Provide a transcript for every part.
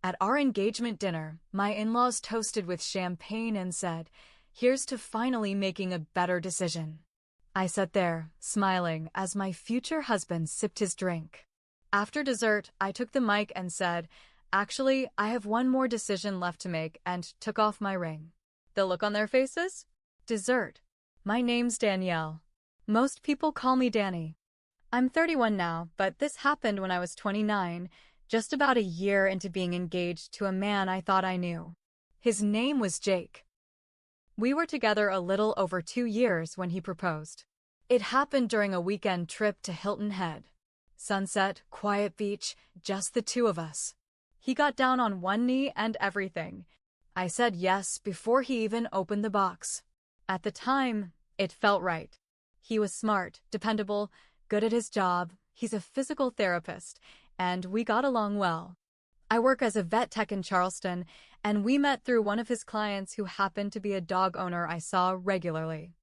At our engagement dinner, my in-laws toasted with champagne and said, "Here's to finally making a better decision." I sat there, smiling, as my future husband sipped his drink. After dessert, I took the mic and said, "Actually, I have one more decision left to make," and took off my ring. The look on their faces? Dessert. My name's Danielle. Most people call me Danny. I'm 31 now, but this happened when I was 29, just about a year into being engaged to a man I thought I knew. His name was Jake. We were together a little over 2 years when he proposed. It happened during a weekend trip to Hilton Head. Sunset, quiet beach, just the two of us. He got down on one knee and everything. I said yes before he even opened the box. At the time, it felt right. He was smart, dependable, good at his job. He's a physical therapist, and we got along well. I work as a vet tech in Charleston, and we met through one of his clients who happened to be a dog owner I saw regularly.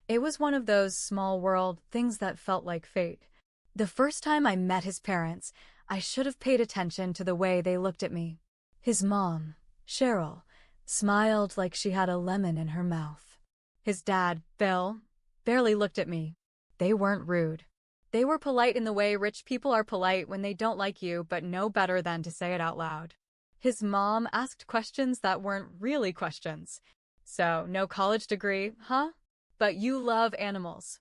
It was one of those small world things that felt like fate. The first time I met his parents, I should have paid attention to the way they looked at me. His mom, Cheryl, smiled like she had a lemon in her mouth. His dad, Bill, barely looked at me. They weren't rude. They were polite in the way rich people are polite when they don't like you but know better than to say it out loud. His mom asked questions that weren't really questions. "So, no college degree, huh? But you love animals.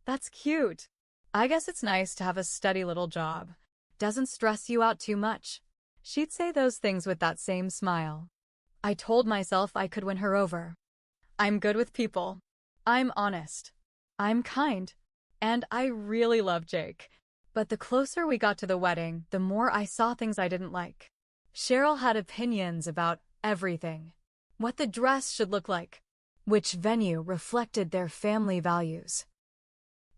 That's cute. I guess it's nice to have a steady little job. Doesn't stress you out too much." She'd say those things with that same smile. I told myself I could win her over. I'm good with people. I'm honest. I'm kind. And I really love Jake. But the closer we got to the wedding, the more I saw things I didn't like. Cheryl had opinions about everything. What the dress should look like. Which venue reflected their family values.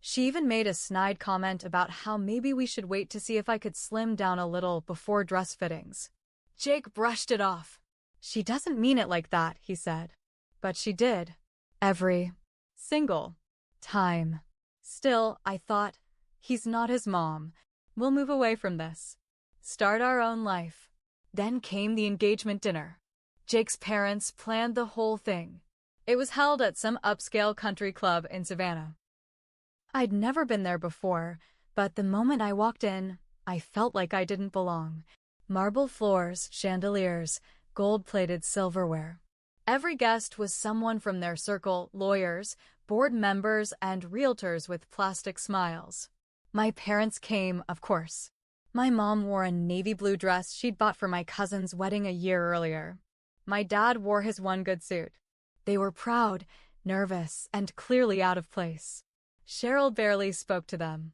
She even made a snide comment about how maybe we should wait to see if I could slim down a little before dress fittings. Jake brushed it off. "She doesn't mean it like that," he said. But she did. Every single time. Still, I thought, he's not his mom. We'll move away from this. Start our own life. Then came the engagement dinner. Jake's parents planned the whole thing. It was held at some upscale country club in Savannah. I'd never been there before, but the moment I walked in, I felt like I didn't belong. Marble floors, chandeliers, gold-plated silverware. Every guest was someone from their circle, lawyers, board members, and realtors with plastic smiles. My parents came, of course. My mom wore a navy blue dress she'd bought for my cousin's wedding a year earlier. My dad wore his one good suit. They were proud, nervous, and clearly out of place. Cheryl barely spoke to them.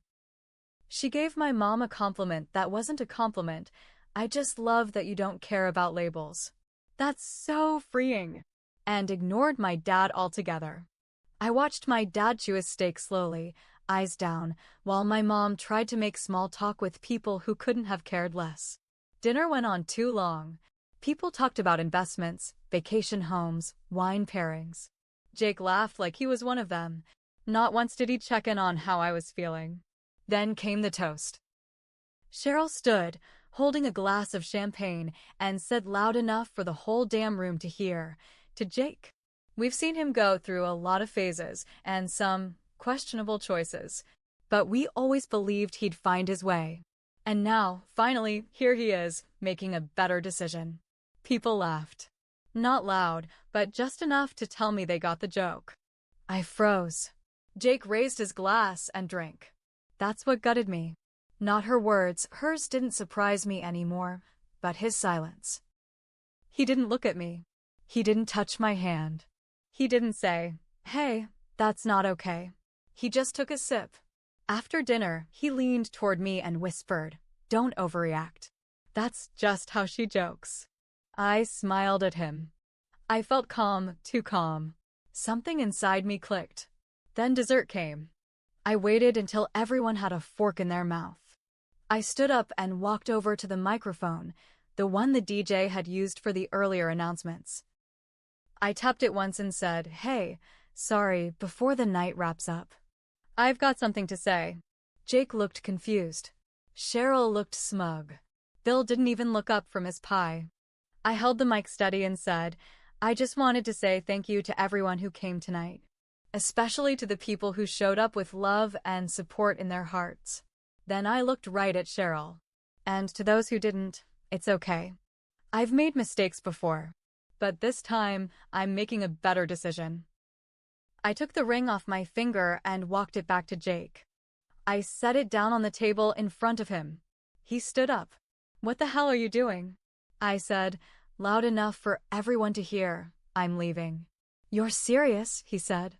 She gave my mom a compliment that wasn't a compliment. "I just love that you don't care about labels. That's so freeing." And ignored my dad altogether. I watched my dad chew his steak slowly, eyes down, while my mom tried to make small talk with people who couldn't have cared less. Dinner went on too long. People talked about investments, vacation homes, wine pairings. Jake laughed like he was one of them. Not once did he check in on how I was feeling. Then came the toast. Cheryl stood, holding a glass of champagne, and said loud enough for the whole damn room to hear, to Jake. We've seen him go through a lot of phases and some questionable choices, but we always believed he'd find his way. And now, finally, here he is, making a better decision. People laughed. Not loud, but just enough to tell me they got the joke. I froze. Jake raised his glass and drank. That's what gutted me. Not her words, hers didn't surprise me anymore, but his silence. He didn't look at me. He didn't touch my hand. He didn't say, "Hey, that's not okay." He just took a sip. After dinner, he leaned toward me and whispered, "Don't overreact. That's just how she jokes." I smiled at him. I felt calm, too calm. Something inside me clicked. Then dessert came. I waited until everyone had a fork in their mouth. I stood up and walked over to the microphone, the one the DJ had used for the earlier announcements. I tapped it once and said, "Hey, sorry, before the night wraps up. I've got something to say." Jake looked confused. Cheryl looked smug. Bill didn't even look up from his pie. I held the mic steady and said, I just wanted to say thank you to everyone who came tonight, especially to the people who showed up with love and support in their hearts. Then I looked right at Cheryl. And to those who didn't, it's okay. I've made mistakes before, but this time I'm making a better decision. I took the ring off my finger and walked it back to Jake. I set it down on the table in front of him. He stood up. What the hell are you doing? I said, loud enough for everyone to hear. I'm leaving. You're serious, he said.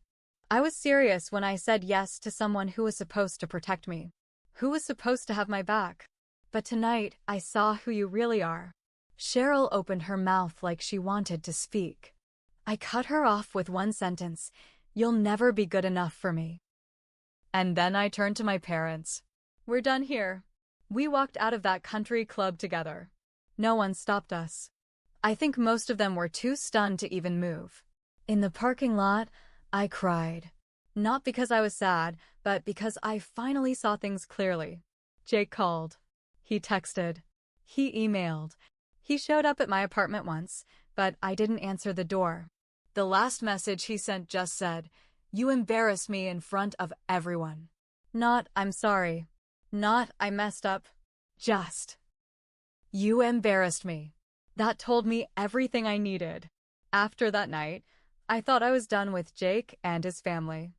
I was serious when I said yes to someone who was supposed to protect me, who was supposed to have my back. But tonight, I saw who you really are. Cheryl opened her mouth like she wanted to speak. I cut her off with one sentence. You'll never be good enough for me. And then I turned to my parents. We're done here. We walked out of that country club together. No one stopped us. I think most of them were too stunned to even move. In the parking lot, I cried. Not because I was sad, but because I finally saw things clearly. Jake called. He texted. He emailed. He showed up at my apartment once, but I didn't answer the door. The last message he sent just said, you embarrassed me in front of everyone. Not, I'm sorry. Not, I messed up. Just, you embarrassed me. That told me everything I needed. After that night, I thought I was done with Jake and his family.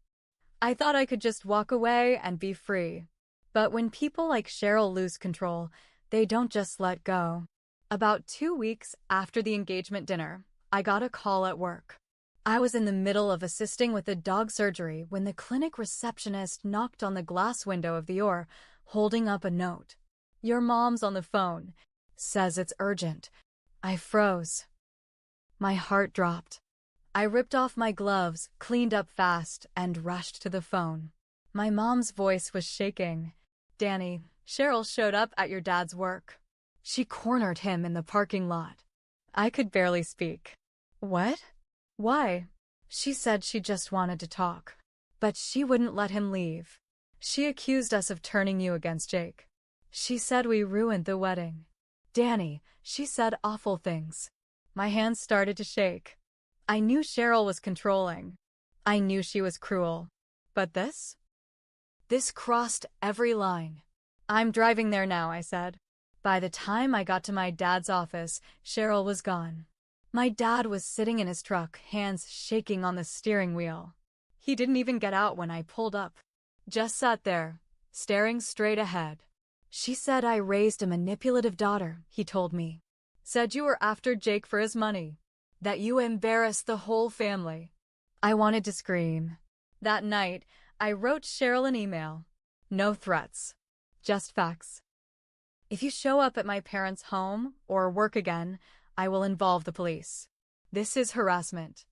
I thought I could just walk away and be free. But when people like Cheryl lose control, they don't just let go. About 2 weeks after the engagement dinner, I got a call at work. I was in the middle of assisting with a dog surgery when the clinic receptionist knocked on the glass window of the OR, holding up a note. Your mom's on the phone. Says it's urgent. I froze. My heart dropped. I ripped off my gloves, cleaned up fast, and rushed to the phone. My mom's voice was shaking. Danny, Cheryl showed up at your dad's work. She cornered him in the parking lot. I could barely speak. What? Why? She said she just wanted to talk. But she wouldn't let him leave. She accused us of turning you against Jake. She said we ruined the wedding. Danny, she said awful things. My hands started to shake. I knew Cheryl was controlling. I knew she was cruel. But this? This crossed every line. I'm driving there now, I said. By the time I got to my dad's office, Cheryl was gone. My dad was sitting in his truck, hands shaking on the steering wheel. He didn't even get out when I pulled up. Just sat there, staring straight ahead. She said I raised a manipulative daughter, he told me. Said you were after Jake for his money. That you embarrassed the whole family. I wanted to scream. That night, I wrote Cheryl an email. No threats. Just facts. If you show up at my parents' home or work again, I will involve the police. This is harassment.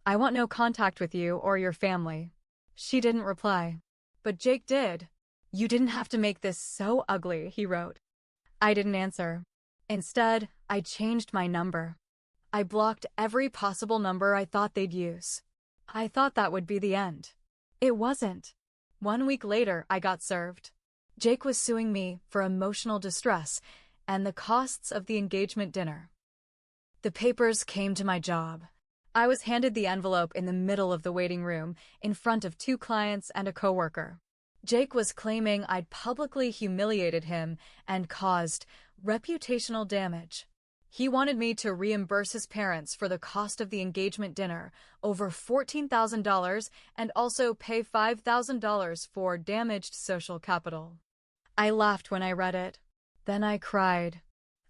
I want no contact with you or your family. She didn't reply. But Jake did. You didn't have to make this so ugly, he wrote. I didn't answer. Instead, I changed my number. I blocked every possible number I thought they'd use. I thought that would be the end. It wasn't. 1 week later, I got served. Jake was suing me for emotional distress and the costs of the engagement dinner. The papers came to my job. I was handed the envelope in the middle of the waiting room, in front of 2 clients and a coworker. Jake was claiming I'd publicly humiliated him and caused reputational damage. He wanted me to reimburse his parents for the cost of the engagement dinner, over $14,000, and also pay $5,000 for damaged social capital. I laughed when I read it. Then I cried.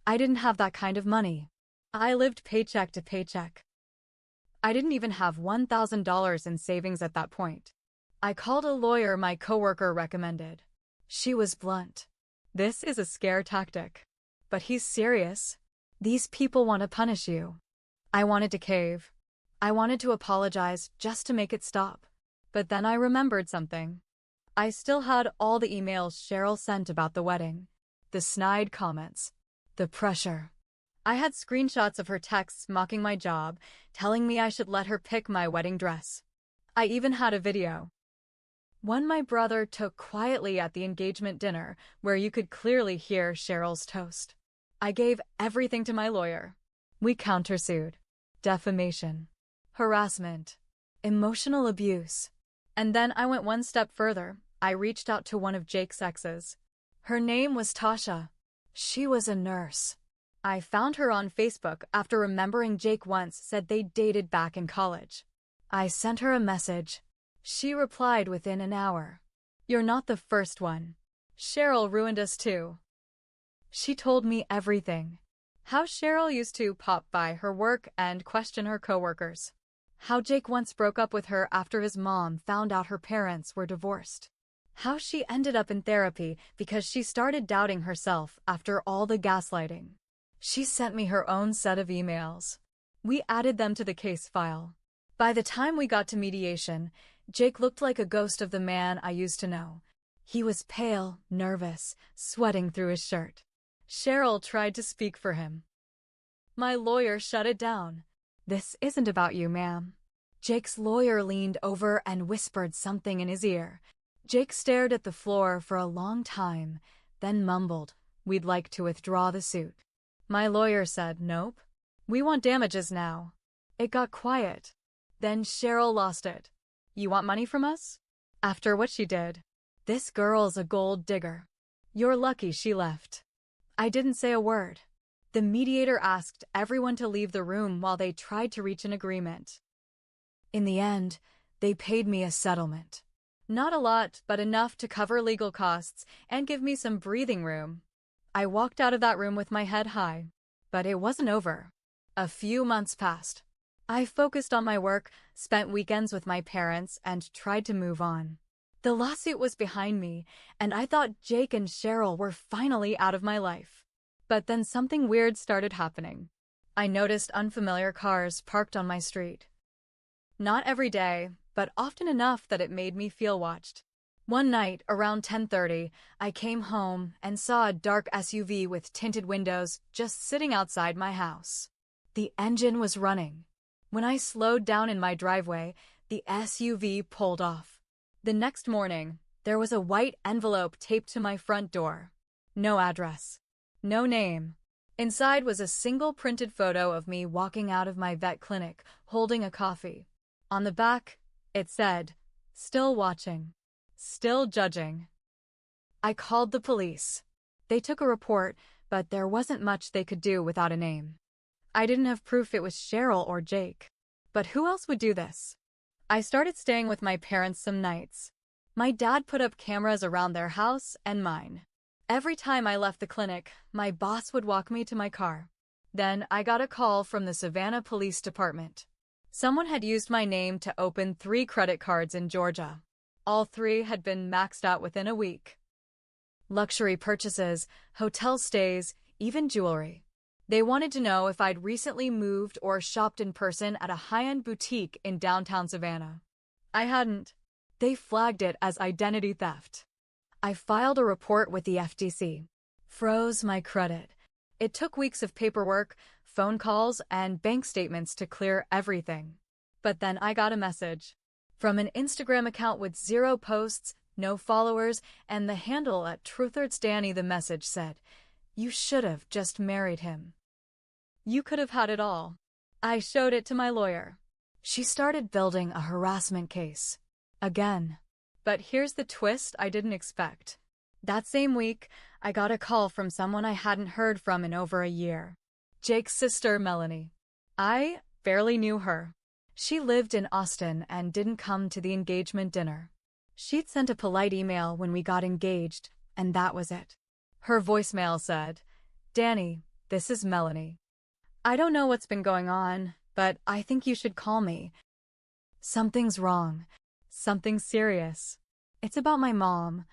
I didn't have that kind of money. I lived paycheck to paycheck. I didn't even have $1,000 in savings at that point. I called a lawyer my coworker recommended. She was blunt. This is a scare tactic. But he's serious. These people want to punish you. I wanted to cave. I wanted to apologize just to make it stop. But then I remembered something. I still had all the emails Cheryl sent about the wedding. The snide comments. The pressure. I had screenshots of her texts mocking my job, telling me I should let her pick my wedding dress. I even had a video. One my brother took quietly at the engagement dinner, where you could clearly hear Cheryl's toast. I gave everything to my lawyer. We countersued. Defamation. Harassment. Emotional abuse. And then I went one step further. I reached out to one of Jake's exes. Her name was Tasha. She was a nurse. I found her on Facebook after remembering Jake once said they dated back in college. I sent her a message. She replied within an hour. "You're not the first one. Cheryl ruined us too." She told me everything. How Cheryl used to pop by her work and question her coworkers. How Jake once broke up with her after his mom found out her parents were divorced. How she ended up in therapy because she started doubting herself after all the gaslighting. She sent me her own set of emails. We added them to the case file. By the time we got to mediation, Jake looked like a ghost of the man I used to know. He was pale, nervous, sweating through his shirt. Cheryl tried to speak for him. My lawyer shut it down. "This isn't about you, ma'am." Jake's lawyer leaned over and whispered something in his ear. Jake stared at the floor for a long time, then mumbled, "We'd like to withdraw the suit." My lawyer said, "Nope. We want damages now." It got quiet. Then Cheryl lost it. "You want money from us?" After what she did. "This girl's a gold digger. You're lucky she left." I didn't say a word. The mediator asked everyone to leave the room while they tried to reach an agreement. In the end, they paid me a settlement. Not a lot, but enough to cover legal costs and give me some breathing room. I walked out of that room with my head high. But it wasn't over. A few months passed. I focused on my work, spent weekends with my parents, and tried to move on. The lawsuit was behind me, and I thought Jake and Cheryl were finally out of my life. But then something weird started happening. I noticed unfamiliar cars parked on my street. Not every day, but often enough that it made me feel watched. One night, around 10:30, I came home and saw a dark SUV with tinted windows just sitting outside my house. The engine was running. When I slowed down in my driveway, the SUV pulled off. The next morning, there was a white envelope taped to my front door. No address. No name. Inside was a single printed photo of me walking out of my vet clinic, holding a coffee. On the back, it said, "Still watching. Still judging." I called the police. They took a report, but there wasn't much they could do without a name. I didn't have proof it was Cheryl or Jake. But who else would do this? I started staying with my parents some nights. My dad put up cameras around their house and mine. Every time I left the clinic, my boss would walk me to my car. Then I got a call from the Savannah Police Department. Someone had used my name to open 3 credit cards in Georgia. All 3 had been maxed out within a week. Luxury purchases, hotel stays, even jewelry. They wanted to know if I'd recently moved or shopped in person at a high-end boutique in downtown Savannah. I hadn't. They flagged it as identity theft. I filed a report with the FTC. Froze my credit. It took weeks of paperwork, phone calls, and bank statements to clear everything. But then I got a message. From an Instagram account with 0 posts, no followers, and the handle at TruthHurtsDanny. The message said, "You should have just married him. You could have had it all." I showed it to my lawyer. She started building a harassment case. Again. But here's the twist I didn't expect. That same week, I got a call from someone I hadn't heard from in over a year. Jake's sister, Melanie. I barely knew her. She lived in Austin and didn't come to the engagement dinner. She'd sent a polite email when we got engaged, and that was it. Her voicemail said, "Danny, this is Melanie. I don't know what's been going on, but I think you should call me. Something's wrong. Something serious. It's about my mom."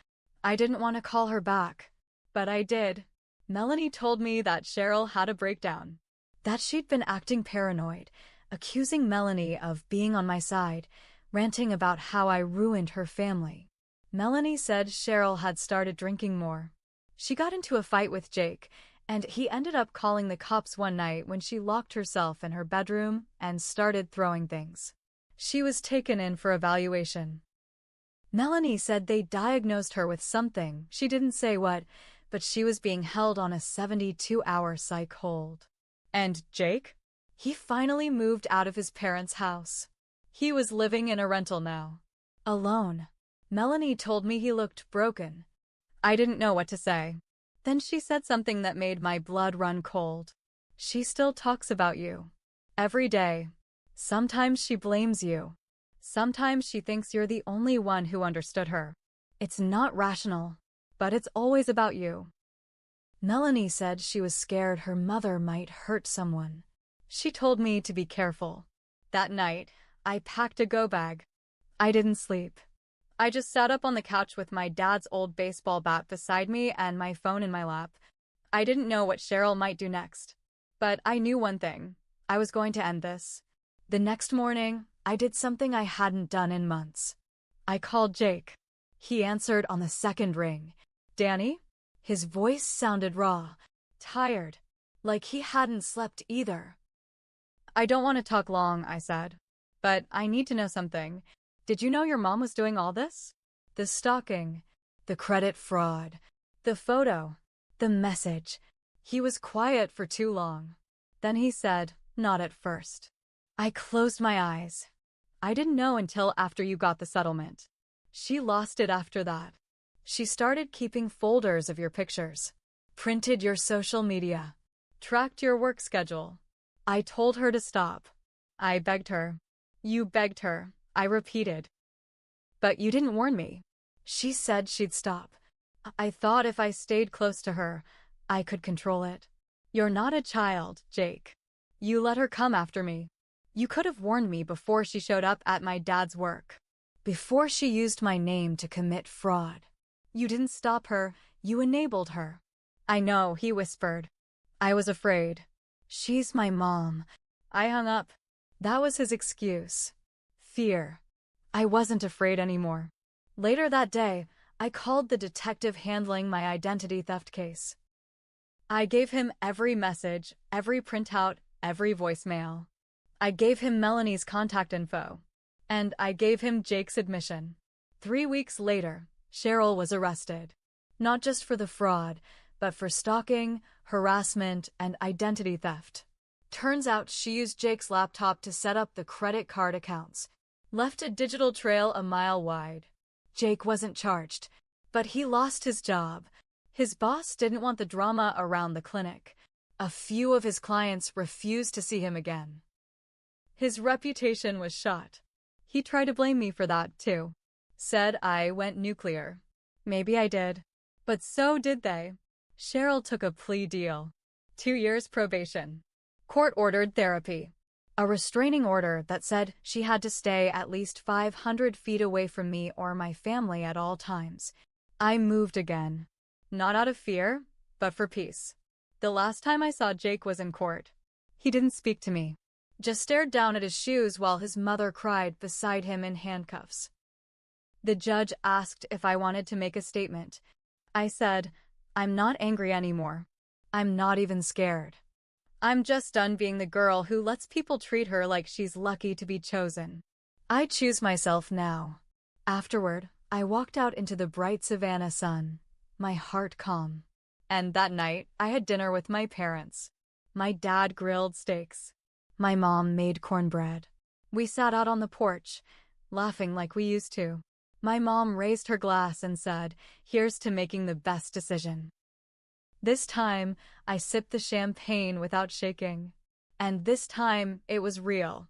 I didn't want to call her back, but I did. Melanie told me that Cheryl had a breakdown, that she'd been acting paranoid, accusing Melanie of being on my side, ranting about how I ruined her family. Melanie said Cheryl had started drinking more. She got into a fight with Jake, and he ended up calling the cops one night when she locked herself in her bedroom and started throwing things. She was taken in for evaluation. Melanie said they diagnosed her with something, she didn't say what, but she was being held on a 72-hour psych hold. And Jake? He finally moved out of his parents' house. He was living in a rental now. Alone. Melanie told me he looked broken. I didn't know what to say. Then she said something that made my blood run cold. She still talks about you. Every day. Sometimes she blames you. Sometimes she thinks you're the only one who understood her. It's not rational, but it's always about you. Melanie said she was scared her mother might hurt someone. She told me to be careful. That night, I packed a go bag. I didn't sleep. I just sat up on the couch with my dad's old baseball bat beside me and my phone in my lap. I didn't know what Cheryl might do next. But I knew one thing. I was going to end this. The next morning, I did something I hadn't done in months. I called Jake. He answered on the second ring. Danny? His voice sounded raw, tired, like he hadn't slept either. I don't want to talk long, I said. But I need to know something. Did you know your mom was doing all this? The stalking, the credit fraud, the photo, the message. He was quiet for too long. Then he said, not at first. I closed my eyes. I didn't know until after you got the settlement. She lost it after that. She started keeping folders of your pictures, printed your social media, tracked your work schedule. I told her to stop. I begged her. You begged her, I repeated. But you didn't warn me. She said she'd stop. I thought if I stayed close to her, I could control it. You're not a child, Jake. You let her come after me. You could have warned me before she showed up at my dad's work. Before she used my name to commit fraud. You didn't stop her, you enabled her. I know, he whispered. I was afraid. She's my mom. I hung up. That was his excuse. Fear. I wasn't afraid anymore. Later that day, I called the detective handling my identity theft case. I gave him every message, every printout, every voicemail. I gave him Melanie's contact info. And I gave him Jake's admission. 3 weeks later, Cheryl was arrested. Not just for the fraud, but for stalking, harassment, and identity theft. Turns out she used Jake's laptop to set up the credit card accounts. Left a digital trail a mile wide. Jake wasn't charged, but he lost his job. His boss didn't want the drama around the clinic. A few of his clients refused to see him again. His reputation was shot. He tried to blame me for that, too. Said I went nuclear. Maybe I did. But so did they. Cheryl took a plea deal. 2 years probation. Court-ordered therapy. A restraining order that said she had to stay at least 500 feet away from me or my family at all times. I moved again. Not out of fear, but for peace. The last time I saw Jake was in court. He didn't speak to me. Just stared down at his shoes while his mother cried beside him in handcuffs. The judge asked if I wanted to make a statement. I said, I'm not angry anymore. I'm not even scared. I'm just done being the girl who lets people treat her like she's lucky to be chosen. I choose myself now. Afterward, I walked out into the bright Savannah sun, my heart calm. And that night, I had dinner with my parents. My dad grilled steaks. My mom made cornbread. We sat out on the porch, laughing like we used to. My mom raised her glass and said, here's to making the best decision. This time, I sipped the champagne without shaking. And this time, it was real.